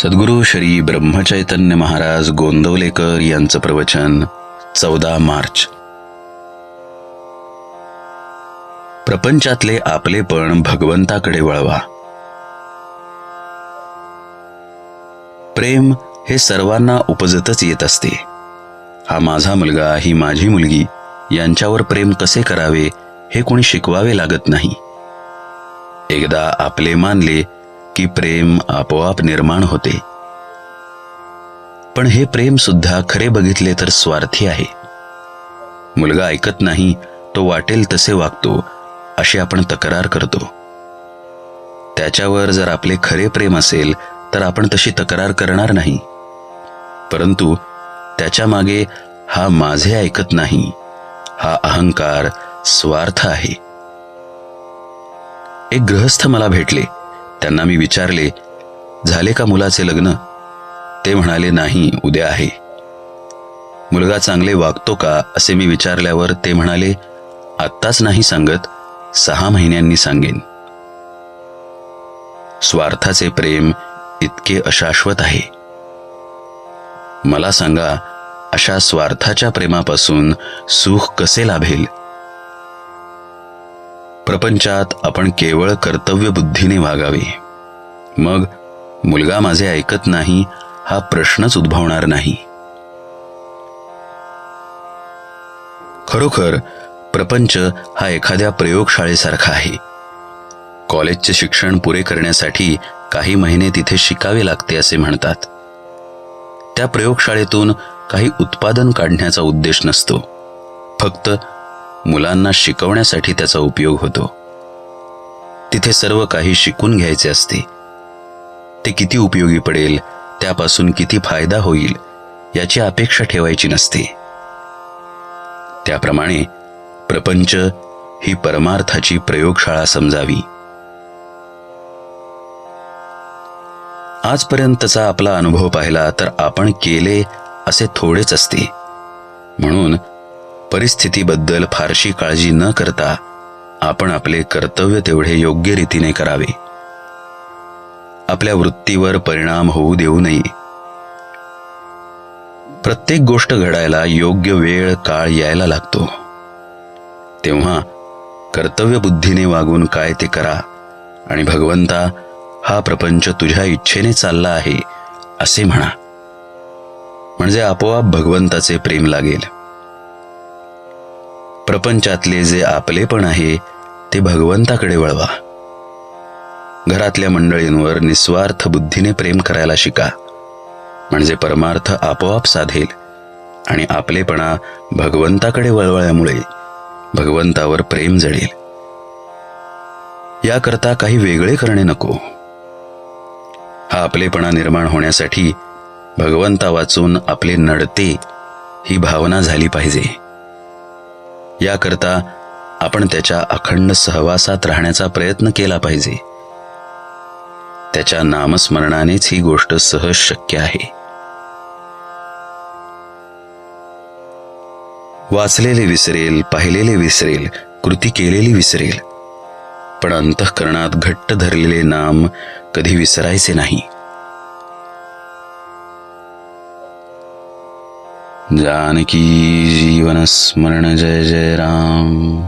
सद्गुरु श्री ब्रह्मचैतन्य महाराज गोंदवलेकर यांचं प्रवचन 14 मार्च. प्रपंचातले आपलेपण भगवंताकडे वळवा. प्रेम हे सर्वांना उपजतच येत असते. हा माझा मुलगा, ही माझी मुलगी यांच्यावर प्रेम कसे करावे हे कोणी शिकवावे लागत नाही. एकदा आपले मानले की प्रेम आपोआप निर्माण होते. पण हे प्रेम सुद्धा खरे बघितले तर स्वार्थी आहे. मुलगा ऐकत नाही, तो वाटेल तसे वागतो अशी आपण तक्रार करतो. त्याच्यावर जर आपले खरे प्रेम असेल तर आपण तशी तक्रार करणार नाही. परंतु त्याच्या मागे हा माझे ऐकत नाही, हा अहंकार, स्वार्थ आहे. एक गृहस्थ मला भेटले. त्यांना मी विचारले, झाले का मुलाचे लग्न? ते म्हणाले, नाही, उद्या आहे. मुलगा चांगले वागतो का असे मी विचारल्यावर ते म्हणाले, आत्ताच नाही सांगत, 6 महिन्यांनी सांगेन. स्वार्थाचे प्रेम इतके अशाश्वत आहे. मला सांगा, अशा स्वार्थाच्या प्रेमापासून सुख कसे लाभेल? प्रपंचात आपण केवळ कर्तव्य बुद्धीने वागावे. मग मुलगा माझे ऐकत नाही हा प्रश्नच उद्भवणार नाही. खरोखर प्रपंच हा एखाद्या प्रयोगशाळेसारखा आहे. कॉलेजचे शिक्षण पुरे करण्यासाठी काही महिने तिथे शिकावे लागते असे म्हणतात. त्या प्रयोगशाळेतून काही उत्पादन काढण्याचा उद्देश नसतो. फक्त मुलांना शिकवण्यासाठी त्याचा उपयोग होतो. तिथे सर्व काही शिकून घ्यायचे असते. ते किती उपयोगी पडेल, त्यापासून किती फायदा होईल याची अपेक्षा ठेवायची नसते. त्याप्रमाणे प्रपंच ही परमार्थाची प्रयोगशाळा समजावी. आजपर्यंतचा आपला अनुभव पाहिला तर आपण केले असे थोडेच असते. म्हणून परिस्थितीबद्दल फारशी काळजी न करता आपण आपले कर्तव्य तेवढे योग्य रीतीने करावे. आपल्या वृत्तीवर परिणाम होऊ देऊ नये. प्रत्येक गोष्ट घडायला योग्य वेळ, काळ यायला लागतो. तेव्हा कर्तव्य बुद्धीने वागून काय ते करा आणि भगवंता, हा प्रपंच तुझ्या इच्छेने चालला आहे असे म्हणा. म्हणजे आपोआप भगवंताचे प्रेम लागेल. प्रपंचातले जे आपलेपण आहे ते भगवंताकडे वळवा. घरातल्या मंडळींवर निस्वार्थ बुद्धीने प्रेम करायला शिका. म्हणजे परमार्थ आपोआप साधेल आणि आपलेपणा भगवंताकडे वळवल्यामुळे भगवंतावर प्रेम जळेल. याकरता काही वेगळे करणे नको. हा आपलेपणा निर्माण होण्यासाठी भगवंता वाचून आपले नडते ही भावना झाली पाहिजे. याकरता आपण त्याच्या अखंड सहवासात राहण्याचा प्रयत्न केला पाहिजे. त्याच्या नामस्मरणानेच ही गोष्ट सहज शक्य आहे. वाचलेले विसरेल, पाहिलेले विसरेल, कृती केलेली विसरेल, पण अंतःकरणात घट्ट धरलेले नाम कधी विसरायचे नाही. जानकी जीवन स्मरण जय जय राम.